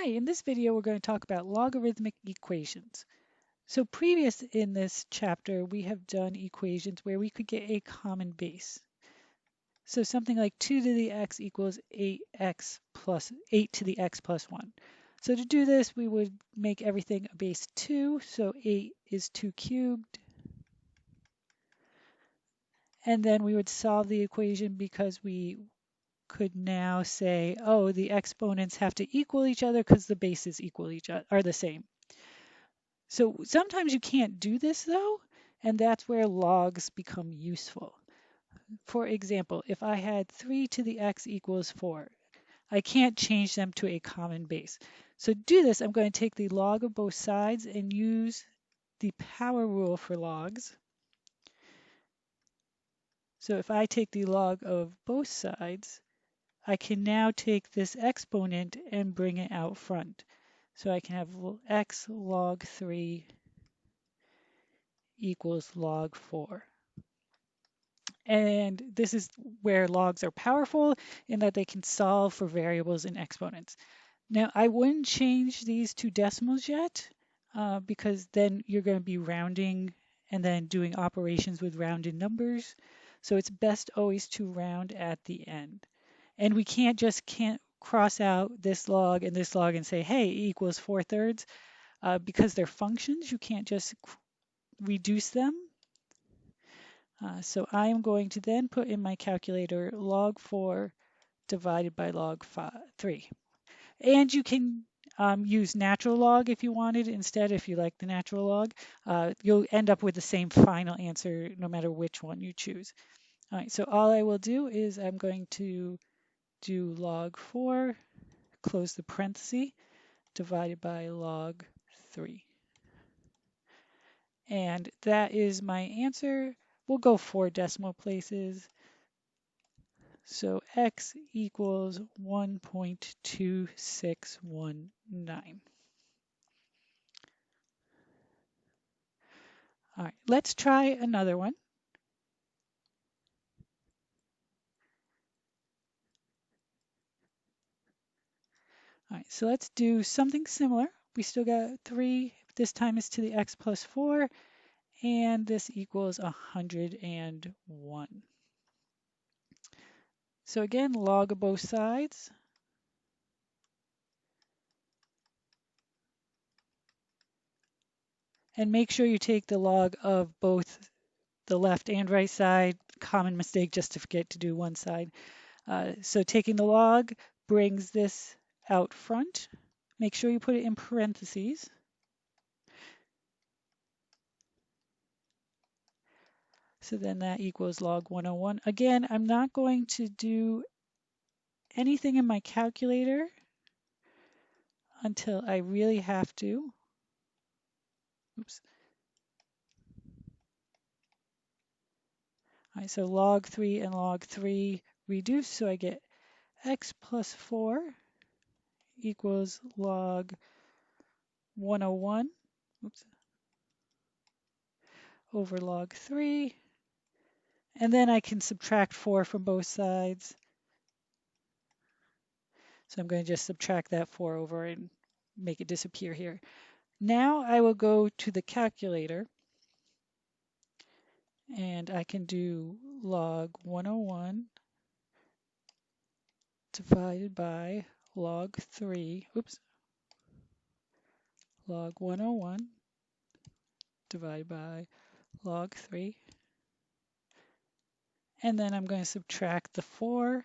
Hi, in this video we're going to talk about logarithmic equations. So previous in this chapter we have done equations where we could get a common base. So something like 2 to the x equals 8x plus 8 to the x plus 1. So to do this we would make everything a base 2, so 8 is 2 cubed. And then we would solve the equation because we could now say, oh, the exponents have to equal each other because the bases equal each other, are the same. So sometimes you can't do this though, and that's where logs become useful. For example, if I had 3 to the x equals 4, I can't change them to a common base. So to do this, I'm going to take the log of both sides and use the power rule for logs. So if I take the log of both sides, I can now take this exponent and bring it out front. So I can have x log 3 equals log 4. And this is where logs are powerful in that they can solve for variables and exponents. Now, I wouldn't change these to decimals yet because then you're going to be rounding and then doing operations with rounded numbers. So it's best always to round at the end. And we can't cross out this log and say, hey, it equals 4/3 because they're functions. You can't just reduce them. So I am going to then put in my calculator log 4 divided by log 3. And you can use natural log if you wanted instead, if you like the natural log. You'll end up with the same final answer no matter which one you choose. All right, so all I will do is I'm going to do log 4, close the parenthesis, divided by log 3. And that is my answer. We'll go 4 decimal places. So x equals 1.2619. All right, let's try another one. All right, so let's do something similar. We still got 3. This time is to the x plus 4, and this equals 101. So again, log of both sides. And make sure you take the log of both the left and right side. Common mistake just to forget to do one side. So taking the log brings this out front. Make sure you put it in parentheses. So then that equals log 101. Again, I'm not going to do anything in my calculator until I really have to. Oops. All right, so log 3 and log 3 reduce, so I get x plus 4 equals log 101 over log 3. And then I can subtract 4 from both sides. So I'm going to just subtract that 4 over and make it disappear here. Now I will go to the calculator and I can do log 101 divided by log 3. Oops. Log 101 divided by log 3. And then I'm going to subtract the 4.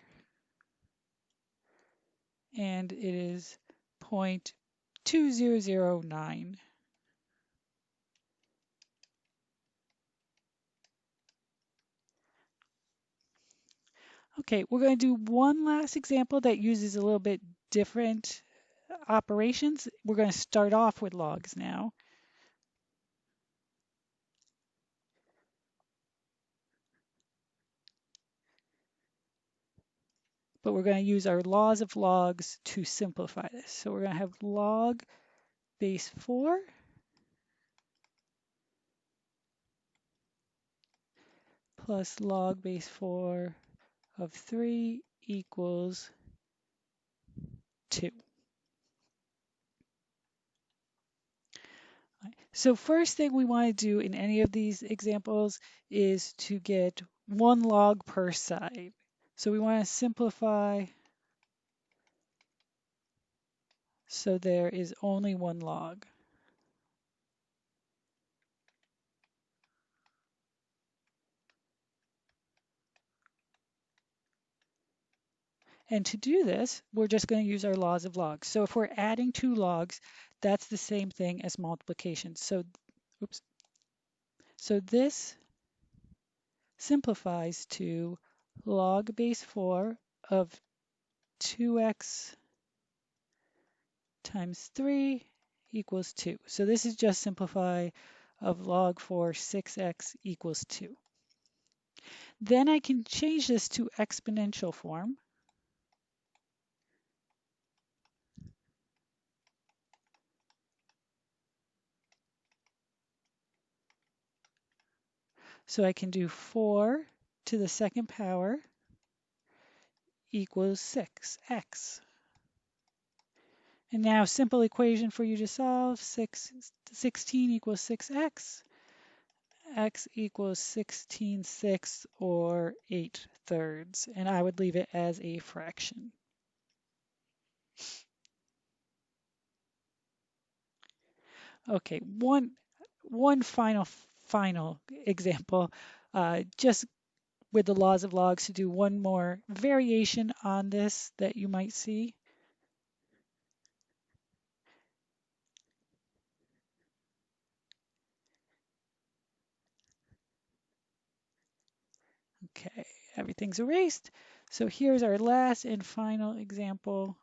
And it is 0.2009. Okay, we're going to do one last example that uses a little bit different operations. We're going to start off with logs now. But we're going to use our laws of logs to simplify this. So we're going to have log base 4 plus log base 4 of 3 equals 2. So first thing we want to do in any of these examples is to get 1 log per side. So we want to simplify so there is only 1 log. And to do this, we're just going to use our laws of logs. So if we're adding 2 logs, that's the same thing as multiplication. So, oops. So this simplifies to log base 4 of 2x times 3 equals 2. So this is just simplify of log 4 6x equals 2. Then I can change this to exponential form. So I can do 4 to the second power equals 6x. And now simple equation for you to solve, 16 equals 6x, x equals 16/6 or 8/3, and I would leave it as a fraction. Okay, one final example, just with the laws of logs to do one more variation on this that you might see. Okay, everything's erased. So here's our last and final example.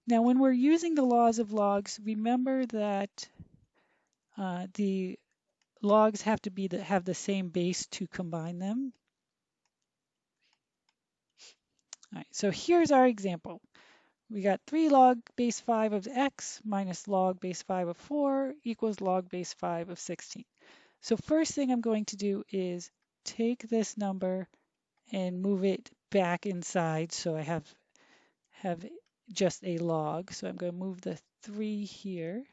Now, when we're using the laws of logs, remember that the logs have to have the same base to combine them. All right, so here's our example. We got 3 log base 5 of x minus log base 5 of 4 equals log base 5 of 16. So first thing I'm going to do is take this number and move it back inside so I have just a log. So I'm going to move the 3 here.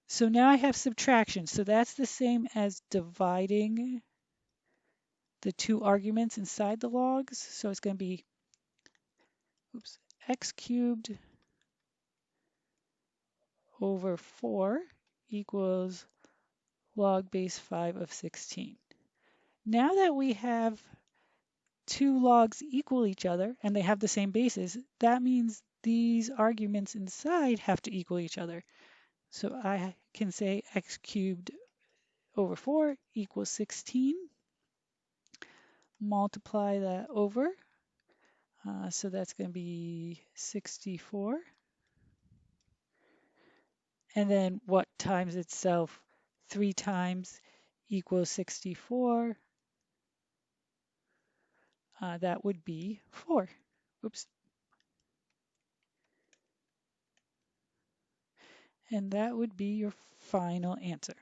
So now I have subtraction. So that's the same as dividing the 2 arguments inside the logs. So it's going to be x cubed over 4 equals log base 5 of 16. Now that we have 2 logs equal each other and they have the same bases, that means these arguments inside have to equal each other. So I can say x cubed over 4 equals 16. Multiply that over. So that's going to be 64. And then what times itself 3 times equals 64? That would be 4. Oops. And that would be your final answer.